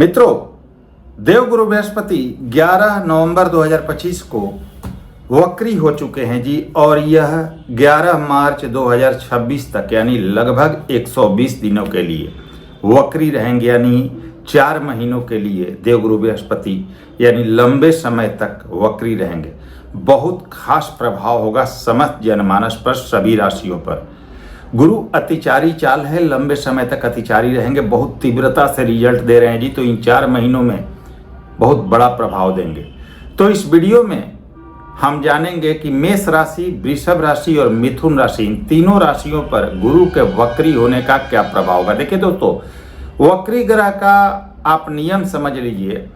मित्रों, देवगुरु बृहस्पति 11 नवंबर 2025 को वक्री हो चुके हैं जी, और यह 11 मार्च 2026 तक यानी लगभग 120 दिनों के लिए वक्री रहेंगे, यानी 4 महीनों के लिए देवगुरु बृहस्पति यानी लंबे समय तक वक्री रहेंगे। बहुत खास प्रभाव होगा समस्त जनमानस पर, सभी राशियों पर। गुरु अतिचारी चाल है, लंबे समय तक अतिचारी रहेंगे, बहुत तीव्रता से रिजल्ट दे रहे हैं जी, तो इन 4 महीनों में बहुत बड़ा प्रभाव देंगे। तो इस वीडियो में हम जानेंगे कि मेष राशि, वृषभ राशि और मिथुन राशि, इन तीनों राशियों पर गुरु के वक्री होने का क्या प्रभाव होगा। देखिए दोस्तों, वक्री ग्रह का आप नियम समझ लीजिए।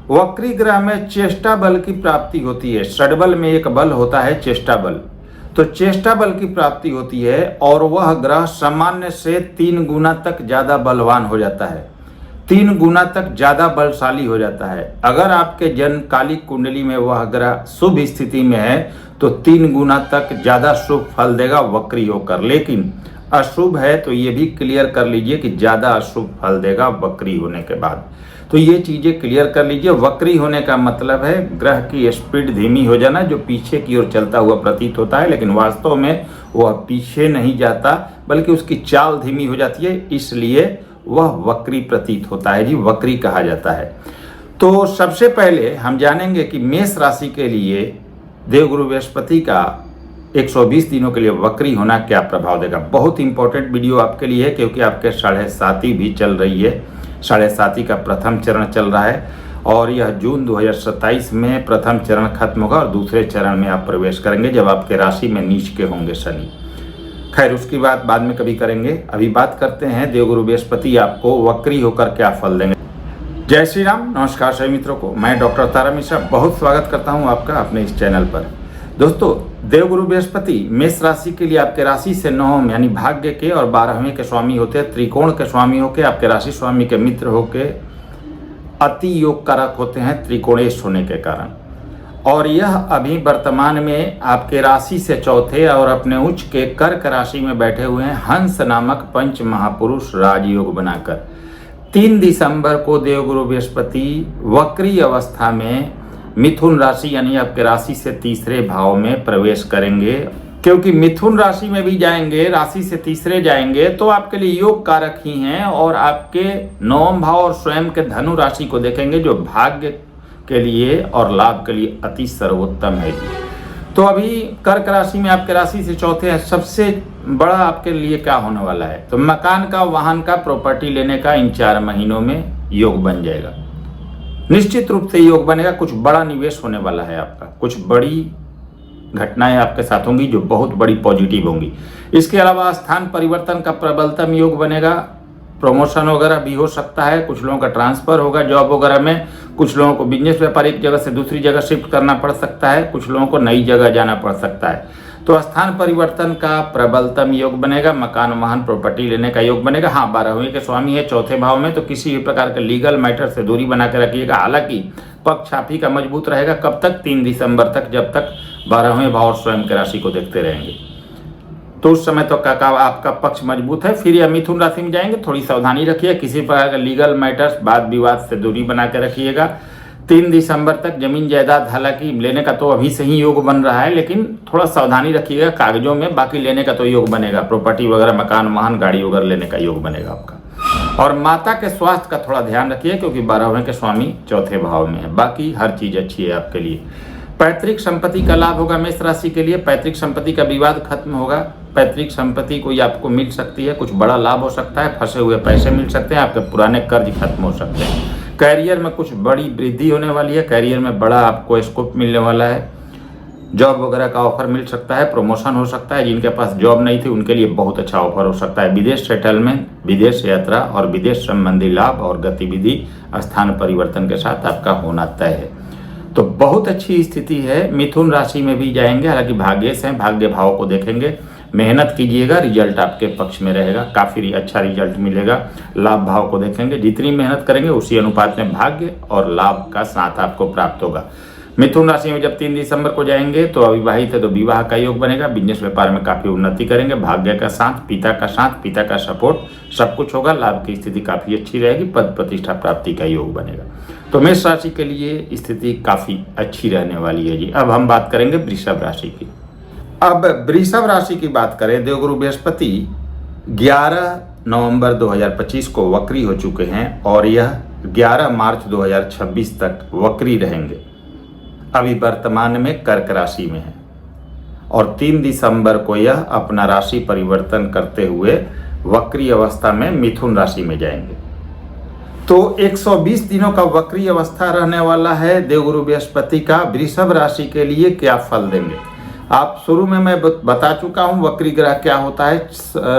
वक्री ग्रह में चेष्टा बल की प्राप्ति होती है। षड्बल में एक बल होता है चेष्टा बल, तो चेष्टा बल की प्राप्ति होती है और वह ग्रह सामान्य से 3 गुना तक ज्यादा बलवान हो जाता है, 3 गुना तक ज्यादा बलशाली हो जाता है। अगर आपके जन्म कालिक कुंडली में वह ग्रह शुभ स्थिति में है तो 3 गुना तक ज्यादा शुभ फल देगा वक्री होकर। लेकिन अशुभ है तो ये भी क्लियर कर लीजिए कि ज्यादा अशुभ फल देगा वक्री होने के बाद। तो ये चीजें क्लियर कर लीजिए। वक्री होने का मतलब है ग्रह की स्पीड धीमी हो जाना, जो पीछे की ओर चलता हुआ प्रतीत होता है, लेकिन वास्तव में वह पीछे नहीं जाता बल्कि उसकी चाल धीमी हो जाती है, इसलिए वह वक्री प्रतीत होता है जी, वक्री कहा जाता है। तो सबसे पहले हम जानेंगे कि मेष राशि के लिए देवगुरु बृहस्पति का 120 दिनों के लिए वक्री होना क्या प्रभाव देगा। बहुत इंपॉर्टेंट वीडियो आपके लिए है, क्योंकि आपके 7.5 भी चल रही है। 7.5 का प्रथम चरण चल रहा है और यह जून 2027 में प्रथम चरण खत्म होगा और दूसरे चरण में आप प्रवेश करेंगे, जब आपके राशि में नीच के होंगे शनि। खैर, उसकी बात बाद में कभी करेंगे। अभी बात करते हैं देवगुरु बृहस्पति आपको वक्री होकर क्या फल देंगे। जय श्री राम, नमस्कार सभी मित्रों को। मैं डॉक्टर तारा मिश्रा बहुत स्वागत करता हूं आपका अपने इस चैनल पर। दोस्तों, देवगुरु बृहस्पति मेष राशि के लिए आपके राशि से 9 यानी भाग्य के और 12वें के स्वामी होते हैं, त्रिकोण के स्वामी होके, आपके राशि स्वामी के मित्र होके अति योग कारक होते हैं त्रिकोणेश होने के कारण। और यह अभी वर्तमान में आपके राशि से चौथे और अपने उच्च के कर्क राशि में बैठे हुए हैं हंस नामक पंच महापुरुष राजयोग बनाकर। 3 दिसंबर को देवगुरु बृहस्पति वक्री अवस्था में मिथुन राशि यानी आपके राशि से तीसरे भाव में प्रवेश करेंगे। क्योंकि मिथुन राशि में भी जाएंगे, राशि से तीसरे जाएंगे, तो आपके लिए योग कारक ही हैं और आपके 9वें भाव और स्वयं के धनु राशि को देखेंगे, जो भाग्य के लिए और लाभ के लिए अति सर्वोत्तम है जी। तो अभी कर्क राशि में आपके राशि से चौथे है। सबसे बड़ा आपके लिए क्या होने वाला है, तो मकान का, वाहन का, प्रॉपर्टी लेने का इन 4 महीनों में योग बन जाएगा। निश्चित रूप से योग बनेगा। कुछ बड़ा निवेश होने वाला है आपका, कुछ बड़ी घटनाएं आपके साथ होंगी जो बहुत बड़ी पॉजिटिव होंगी। इसके अलावा स्थान परिवर्तन का प्रबलतम योग बनेगा। प्रमोशन वगैरह भी हो सकता है, कुछ लोगों का ट्रांसफर होगा जॉब वगैरह में, कुछ लोगों को बिजनेस व्यापार एक जगह से दूसरी जगह शिफ्ट करना पड़ सकता है, कुछ लोगों को नई जगह जाना पड़ सकता है। तो स्थान परिवर्तन का प्रबलतम योग बनेगा। मकान, वाहन, प्रॉपर्टी लेने का योग बनेगा। हाँ, 12वें के स्वामी है चौथे भाव में, तो किसी भी प्रकार के लीगल मैटर से दूरी बना के रखिएगा। हालांकि पक्ष आप ही का मजबूत रहेगा। कब तक? 3 दिसंबर तक, जब तक 12वें भाव और स्वयं के राशि को देखते रहेंगे, तो उस समय तो आपका पक्ष मजबूत है। फिर यह मिथुन राशि में जाएंगे, थोड़ी सावधानी रखिए। किसी प्रकार का लीगल मैटर्स, वाद विवाद से दूरी बना के रखिएगा। 3 दिसंबर तक जमीन जायदाद हालांकि लेने का तो अभी से ही योग बन रहा है, लेकिन थोड़ा सावधानी रखिएगा कागजों में। बाकी लेने का तो योग बनेगा, प्रॉपर्टी वगैरह, मकान, वाहन, गाड़ी वगैरह लेने का योग बनेगा आपका। और माता के स्वास्थ्य का थोड़ा ध्यान रखिए, क्योंकि 12वें के स्वामी चौथे भाव में है। बाकी हर चीज अच्छी है आपके लिए। पैतृक संपत्ति का लाभ होगा मेष राशि के लिए। पैतृक संपत्ति का विवाद खत्म होगा। पैतृक संपत्ति कोई आपको मिल सकती है, कुछ बड़ा लाभ हो सकता है, फंसे हुए पैसे मिल सकते हैं, आपके पुराने कर्ज खत्म हो सकते हैं। कैरियर में कुछ बड़ी वृद्धि होने वाली है, कैरियर में बड़ा आपको स्कोप मिलने वाला है। जॉब वगैरह का ऑफर मिल सकता है, प्रमोशन हो सकता है। जिनके पास जॉब नहीं थी उनके लिए बहुत अच्छा ऑफर हो सकता है। विदेश सेटलमेंट, विदेश यात्रा और विदेश संबंधी लाभ और गतिविधि स्थान परिवर्तन के साथ आपका होना तय है। तो बहुत अच्छी स्थिति है। मिथुन राशि में भी जाएंगे, हालांकि भाग्य से हैं, भाग्य भाव को देखेंगे। मेहनत कीजिएगा, रिजल्ट आपके पक्ष में रहेगा, काफी अच्छा रिजल्ट मिलेगा। लाभ भाव को देखेंगे, जितनी मेहनत करेंगे उसी अनुपात में भाग्य और लाभ का साथ आपको प्राप्त होगा। मिथुन राशि में जब 3 दिसंबर को जाएंगे तो अविवाहित है तो विवाह का योग बनेगा। बिजनेस व्यापार में काफी उन्नति करेंगे। भाग्य का साथ, पिता का सपोर्ट, सब कुछ होगा। लाभ की स्थिति काफी अच्छी रहेगी। पद प्रतिष्ठा प्राप्ति का योग बनेगा। तो मेष राशि के लिए स्थिति काफी अच्छी रहने वाली है जी। अब हम बात करेंगे वृषभ राशि की। अब वृषभ राशि की बात करें, देवगुरु बृहस्पति 11 नवंबर 2025 को वक्री हो चुके हैं और यह 11 मार्च 2026 तक वक्री रहेंगे। अभी वर्तमान में कर्क राशि में है और 3 दिसंबर को यह अपना राशि परिवर्तन करते हुए वक्री अवस्था में मिथुन राशि में जाएंगे। तो 120 दिनों का वक्री अवस्था रहने वाला है देवगुरु बृहस्पति का। वृषभ राशि के लिए क्या फल देंगे, आप शुरू में मैं बता चुका हूं वक्री ग्रह क्या होता है।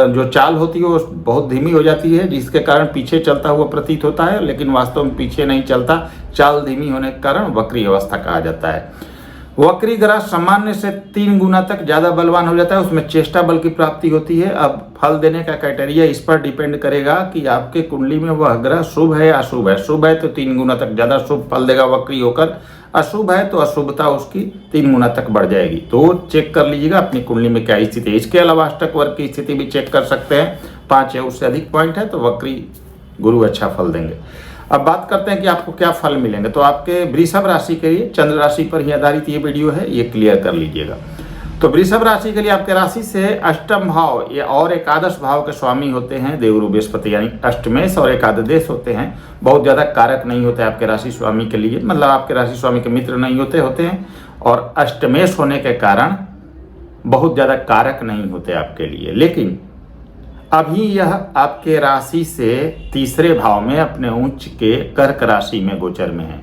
जो चाल होती है वो बहुत धीमी हो जाती है, जिसके कारण पीछे चलता हुआ प्रतीत होता है, लेकिन वास्तव में पीछे नहीं चलता। चाल धीमी होने के कारण वक्री अवस्था कहा जाता है। वक्री ग्रह सामान्य से 3 गुना तक ज्यादा बलवान हो जाता है, उसमें चेष्टा बल की प्राप्ति होती है। अब फल देने का क्राइटेरिया इस पर डिपेंड करेगा कि आपके कुंडली में वह ग्रह शुभ है या अशुभ है। शुभ है तो 3 गुना तक ज्यादा शुभ फल देगा वक्री होकर, अशुभ है तो अशुभता उसकी 3 गुना तक बढ़ जाएगी। तो चेक कर लीजिएगा अपनी कुंडली में क्या स्थिति है। इसके अलावा अष्टक वर्ग की स्थिति भी चेक कर सकते हैं। 5 या उससे अधिक पॉइंट है तो वक्री गुरु अच्छा फल देंगे। अब बात करते हैं कि आपको क्या फल मिलेंगे। तो आपके वृषभ राशि के लिए चंद्र राशि पर ही आधारित ये वीडियो है, ये क्लियर कर लीजिएगा। तो वृषभ राशि के लिए आपके राशि से अष्टम भाव या और एकादश भाव के स्वामी होते हैं देवगुरु बृहस्पति, यानी अष्टमेश और एकादश होते हैं। बहुत ज्यादा कारक नहीं होते आपके राशि स्वामी के लिए, मतलब आपके राशि स्वामी के मित्र नहीं होते हैं और अष्टमेश होने के कारण बहुत ज्यादा कारक नहीं होते आपके लिए। लेकिन अभी यह आपके राशि से तीसरे भाव में अपने उच्च के कर्क राशि में गोचर में है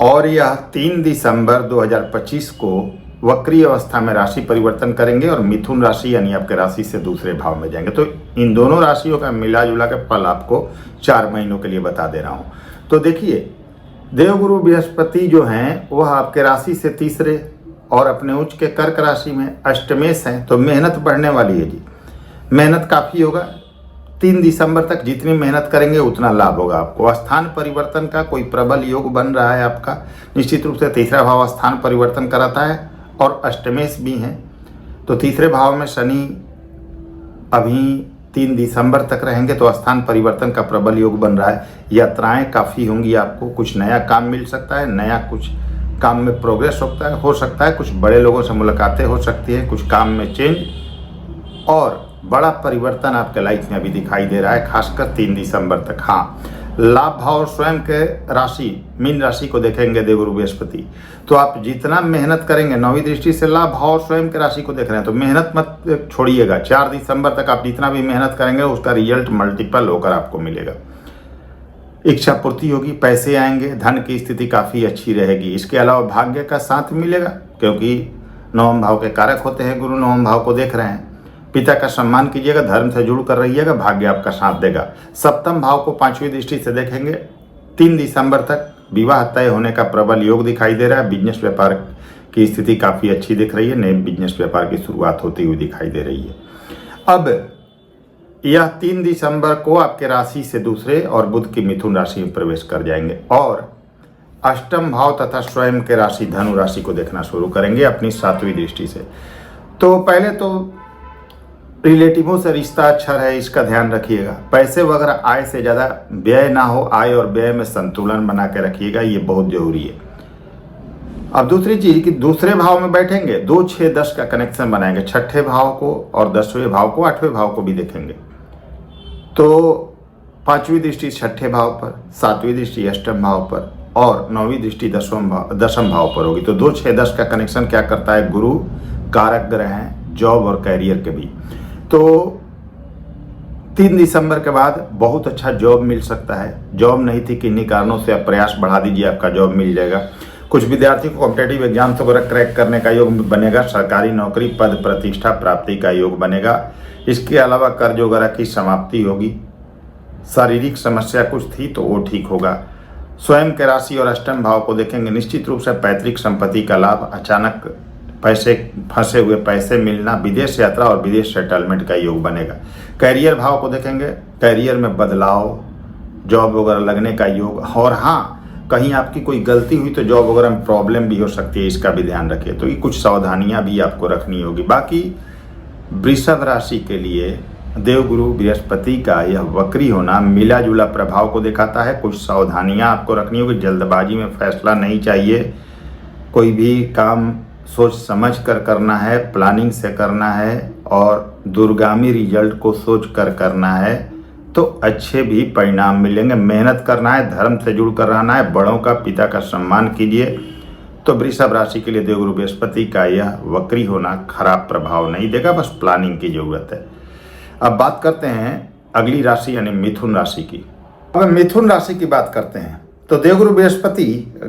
और यह 3 दिसंबर 2025 को वक्री अवस्था में राशि परिवर्तन करेंगे और मिथुन राशि यानी आपके राशि से दूसरे भाव में जाएंगे। तो इन दोनों राशियों का मिला जुला के फल आपको 4 महीनों के लिए बता दे रहा हूं। तो देखिए, देवगुरु बृहस्पति जो हैं वह आपके राशि से तीसरे और अपने उच्च के कर्क राशि में अष्टमेश हैं। तो मेहनत बढ़ने वाली है जी, मेहनत काफ़ी होगा। 3 दिसंबर तक जितनी मेहनत करेंगे उतना लाभ होगा आपको। स्थान परिवर्तन का कोई प्रबल योग बन रहा है आपका। निश्चित रूप से तीसरा भाव स्थान परिवर्तन कराता है और अष्टमेश भी हैं। तो तीसरे भाव में शनि अभी 3 दिसंबर तक रहेंगे तो स्थान परिवर्तन का प्रबल योग बन रहा है। यात्राएं काफ़ी होंगी आपको, कुछ नया काम मिल सकता है, नया कुछ काम में प्रोग्रेस हो सकता है, कुछ बड़े लोगों से मुलाकातें हो सकती है, कुछ काम में चेंज और बड़ा परिवर्तन आपके लाइफ में अभी दिखाई दे रहा है, खासकर 3 दिसंबर तक। हाँ, लाभ भाव स्वयं के राशि मीन राशि को देखेंगे देवगुरु बृहस्पति, तो आप जितना मेहनत करेंगे, 9वीं दृष्टि से लाभ भाव स्वयं के राशि को देख रहे हैं, तो मेहनत मत छोड़िएगा। 4 दिसंबर तक आप जितना भी मेहनत करेंगे उसका रिजल्ट मल्टीपल होकर आपको मिलेगा। इच्छा पूर्ति होगी, पैसे आएंगे, धन की स्थिति काफ़ी अच्छी रहेगी। इसके अलावा भाग्य का साथ मिलेगा क्योंकि 9वें भाव के कारक होते हैं गुरु, 9वें भाव को देख रहे हैं। पिता का सम्मान कीजिएगा, धर्म से जुड़ कर रहिएगा, भाग्य आपका साथ देगा। 7वें भाव को 5वीं दृष्टि से देखेंगे। 3 दिसंबर तक विवाह तय होने का प्रबल योग दिखाई दे रहा है। बिजनेस व्यापार की स्थिति काफ़ी अच्छी दिख रही है, नए बिजनेस व्यापार की शुरुआत होती हुई दिखाई दे रही है। अब यह 3 दिसंबर को आपके राशि से दूसरे और बुध की मिथुन राशि में प्रवेश कर जाएंगे और अष्टम भाव तथा स्वयं के राशि धनु राशि को देखना शुरू करेंगे अपनी 7वीं दृष्टि से। तो पहले तो रिलेटिवों से रिश्ता अच्छा रहे, इसका ध्यान रखिएगा। पैसे वगैरह आय से ज़्यादा व्यय ना हो, आय और व्यय में संतुलन बना के रखिएगा, ये बहुत जरूरी है। अब दूसरी चीज कि दूसरे भाव में बैठेंगे, 2, 6, 10 का कनेक्शन बनाएंगे। 6ठे भाव को और 10वें भाव को, 8वें भाव को भी देखेंगे। तो 5वीं दृष्टि 6ठे भाव पर, 7वीं दृष्टि अष्टम भाव पर और 9वीं दृष्टि 10वें भाव पर होगी। तो 2, 6, 10 का कनेक्शन क्या करता है, गुरु कारक ग्रह हैं जॉब और कैरियर के भी। तो 3 दिसंबर के बाद बहुत अच्छा जॉब मिल सकता है। जॉब नहीं थी, किन्हीं कारणों से आप प्रयास बढ़ा दीजिए, आपका जॉब मिल जाएगा। कुछ विद्यार्थियों को कॉम्पिटेटिव एग्जाम वगैरह क्रैक करने का योग बनेगा। सरकारी नौकरी, पद प्रतिष्ठा प्राप्ति का योग बनेगा। इसके अलावा कर्ज वगैरह की समाप्ति होगी। शारीरिक समस्या कुछ थी तो वो ठीक होगा। स्वयं के राशि और अष्टम भाव को देखेंगे। निश्चित रूप से पैतृक संपत्ति का लाभ, अचानक फंसे हुए पैसे मिलना, विदेश यात्रा और विदेश सेटलमेंट का योग बनेगा। कैरियर भाव को देखेंगे, कैरियर में बदलाव, जॉब वगैरह लगने का योग। और हाँ, कहीं आपकी कोई गलती हुई तो जॉब वगैरह में प्रॉब्लम भी हो सकती है, इसका भी ध्यान रखिए। तो ये कुछ सावधानियां भी आपको रखनी होगी। बाकी वृषभ राशि के लिए देवगुरु बृहस्पति का यह वक्री होना मिला जुला प्रभाव को दिखाता है। कुछ सावधानियां आपको रखनी होगी। जल्दबाजी में फैसला नहीं चाहिए। कोई भी काम सोच समझ कर करना है, प्लानिंग से करना है और दूरगामी रिजल्ट को सोच कर करना है तो अच्छे भी परिणाम मिलेंगे। मेहनत करना है, धर्म से जुड़ कर रहना है, बड़ों का, पिता का सम्मान कीजिए। तो वृषभ राशि के लिए देवगुरु बृहस्पति का यह वक्री होना खराब प्रभाव नहीं देगा, बस प्लानिंग की जरूरत है। अब बात करते हैं अगली राशि यानी मिथुन राशि की। अब मिथुन राशि की बात करते हैं तो देवगुरु बृहस्पति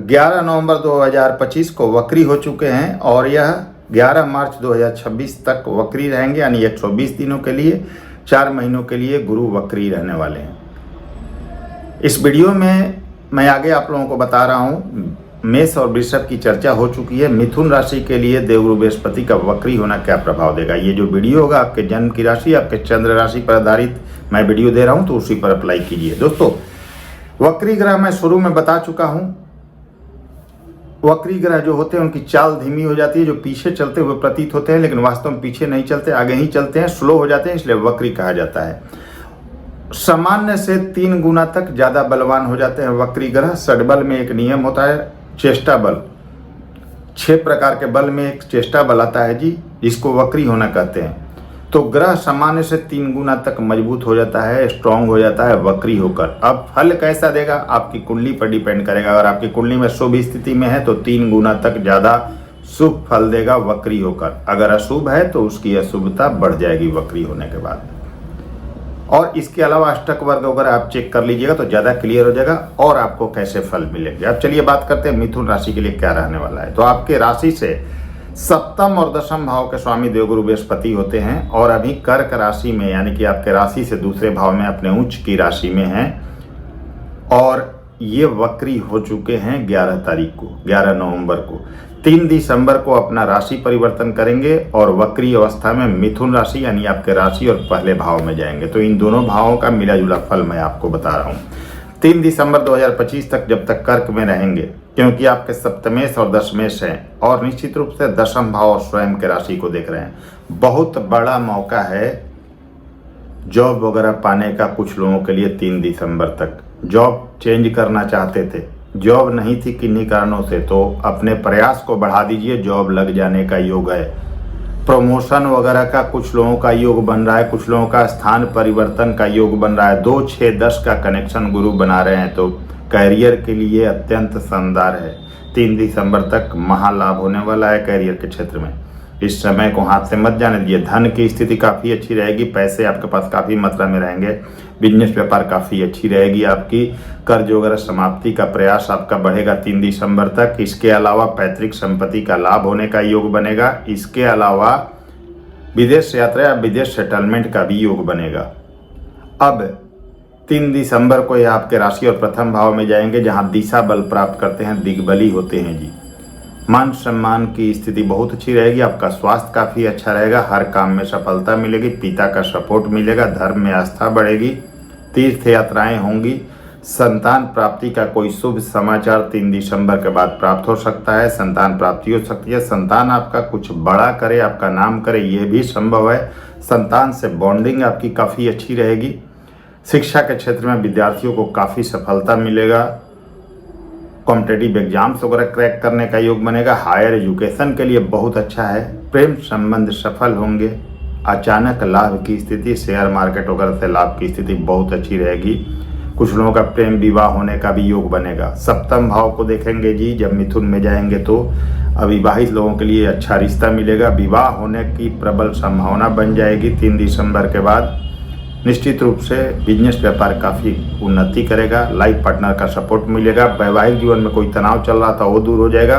11 नवंबर 2025 को वक्री हो चुके हैं और यह 11 मार्च 2026 तक वक्री रहेंगे, यानी 120 दिनों के लिए, 4 महीनों के लिए गुरु वक्री रहने वाले हैं। इस वीडियो में मैं आगे आप लोगों को बता रहा हूँ, मेष और वृषभ की चर्चा हो चुकी है। मिथुन राशि के लिए देवगुरु बृहस्पति का वक्री होना क्या प्रभाव देगा। ये जो वीडियो होगा आपके जन्म की राशि, आपके चंद्र राशि पर आधारित मैं वीडियो दे रहा हूँ, तो उसी पर अप्लाई कीजिए। दोस्तों, वक्री ग्रह मैं शुरू में बता चुका हूँ। वक्री ग्रह जो होते हैं उनकी चाल धीमी हो जाती है, जो पीछे चलते हुए प्रतीत होते हैं लेकिन वास्तव में पीछे नहीं चलते, आगे ही चलते हैं, स्लो हो जाते हैं, इसलिए वक्री कहा जाता है। सामान्य से 3 गुना तक ज्यादा बलवान हो जाते हैं वक्री ग्रह। षड्बल में एक नियम होता है, चेष्टा बल। 6 प्रकार के बल में एक चेष्टा बल आता है जी, जिसको वक्री होना कहते हैं। तो ग्रह सामान्य से 3 गुना तक मजबूत हो जाता है, स्ट्रांग हो जाता है वक्री होकर। अब फल कैसा देगा आपकी कुंडली पर डिपेंड करेगा। अगर आपकी कुंडली में शुभ स्थिति में है तो 3 गुना तक ज्यादा शुभ फल देगा वक्री होकर। अगर अशुभ है तो उसकी अशुभता बढ़ जाएगी वक्री होने के बाद। और इसके अलावा अष्टक वर्ग वगैरह आप चेक कर लीजिएगा तो ज्यादा क्लियर हो जाएगा और आपको कैसे फल मिलेंगे। अब चलिए बात करते हैं मिथुन राशि के लिए क्या रहने वाला है। तो आपके राशि से सप्तम और दशम भाव के स्वामी देवगुरु बृहस्पति होते हैं और अभी कर्क राशि में, यानी कि आपके राशि से दूसरे भाव में अपने उच्च की राशि में हैं और ये वक्री हो चुके हैं 11 तारीख को, 11 नवंबर को। 3 दिसंबर को अपना राशि परिवर्तन करेंगे और वक्री अवस्था में मिथुन राशि यानी आपके राशि और पहले भाव में जाएंगे। तो इन दोनों भावों का मिला जुला फल मैं आपको बता रहा हूँ। 3 दिसंबर 2025 तक जब तक कर्क में रहेंगे, क्योंकि आपके सप्तमेश और दशमेश हैं और निश्चित रूप से दशम भाव और स्वयं के राशि को देख रहे हैं, बहुत बड़ा मौका है जॉब वगैरह पाने का कुछ लोगों के लिए। 3 दिसंबर तक जॉब चेंज करना चाहते थे, जॉब नहीं थी किन्हीं कारणों से, तो अपने प्रयास को बढ़ा दीजिए, जॉब लग जाने का योग है। प्रमोशन वगैरह का कुछ लोगों का योग बन रहा है, कुछ लोगों का स्थान परिवर्तन का योग बन रहा है। 2, 6, 10 का कनेक्शन गुरु बना रहे हैं, तो कैरियर के लिए अत्यंत शानदार है। 3 दिसंबर तक महालाभ होने वाला है कैरियर के क्षेत्र में। इस समय को हाथ से मत जाने दीजिए। धन की स्थिति काफ़ी अच्छी रहेगी, पैसे आपके पास काफ़ी मात्रा में रहेंगे, बिजनेस व्यापार काफ़ी अच्छी रहेगी आपकी। कर्ज वगैरह समाप्ति का प्रयास आपका बढ़ेगा 3 दिसंबर तक। इसके अलावा पैतृक संपत्ति का लाभ होने का योग बनेगा। इसके अलावा विदेश यात्रा या विदेश सेटलमेंट का भी योग बनेगा। अब 3 दिसंबर को यह आपके राशि और प्रथम भाव में जाएंगे, जहां दिशा बल प्राप्त करते हैं, दिग्बली होते हैं जी। मान सम्मान की स्थिति बहुत अच्छी रहेगी, आपका स्वास्थ्य काफ़ी अच्छा रहेगा, हर काम में सफलता मिलेगी, पिता का सपोर्ट मिलेगा, धर्म में आस्था बढ़ेगी, तीर्थ यात्राएं होंगी। संतान प्राप्ति का कोई शुभ समाचार 3 दिसंबर के बाद प्राप्त हो सकता है। संतान प्राप्ति हो सकती है, संतान आपका कुछ बड़ा करे, आपका नाम करे, ये भी संभव है। संतान से बॉन्डिंग आपकी काफ़ी अच्छी रहेगी। शिक्षा के क्षेत्र में विद्यार्थियों को काफ़ी सफलता मिलेगा, कॉम्पिटेटिव एग्जाम्स वगैरह क्रैक करने का योग बनेगा। हायर एजुकेशन के लिए बहुत अच्छा है। प्रेम संबंध सफल होंगे। अचानक लाभ की स्थिति, शेयर मार्केट वगैरह से लाभ की स्थिति बहुत अच्छी रहेगी। कुछ लोगों का प्रेम विवाह होने का भी योग बनेगा। सप्तम भाव को देखेंगे जी, जब मिथुन में जाएंगे तो अविवाहित लोगों के लिए अच्छा रिश्ता मिलेगा, विवाह होने की प्रबल संभावना बन जाएगी 3 दिसंबर के बाद। निश्चित रूप से बिजनेस व्यापार काफ़ी उन्नति करेगा, लाइफ पार्टनर का सपोर्ट मिलेगा। वैवाहिक जीवन में कोई तनाव चल रहा था वो दूर हो जाएगा,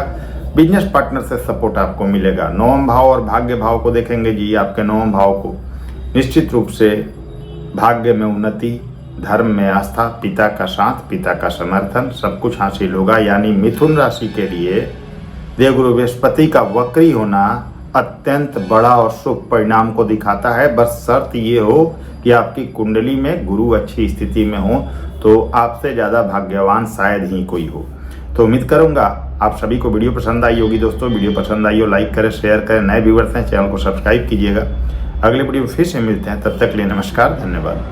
बिजनेस पार्टनर से सपोर्ट आपको मिलेगा। 9वें भाव और भाग्य भाव को देखेंगे जी, आपके 9वें भाव को निश्चित रूप से भाग्य में उन्नति, धर्म में आस्था, पिता का साथ, पिता का समर्थन, सब कुछ हासिल होगा। यानी मिथुन राशि के लिए देवगुरु बृहस्पति का वक्री होना अत्यंत बड़ा और शुभ परिणाम को दिखाता है। बस शर्त ये हो कि आपकी कुंडली में गुरु अच्छी स्थिति में हो, तो आपसे ज़्यादा भाग्यवान शायद ही कोई हो। तो उम्मीद करूंगा आप सभी को वीडियो पसंद आई होगी। दोस्तों वीडियो पसंद आई हो लाइक करें, शेयर करें, नए व्यूअर्स हैं चैनल को सब्सक्राइब कीजिएगा। अगले वीडियो में फिर से मिलते हैं, तब तक के लिए नमस्कार, धन्यवाद।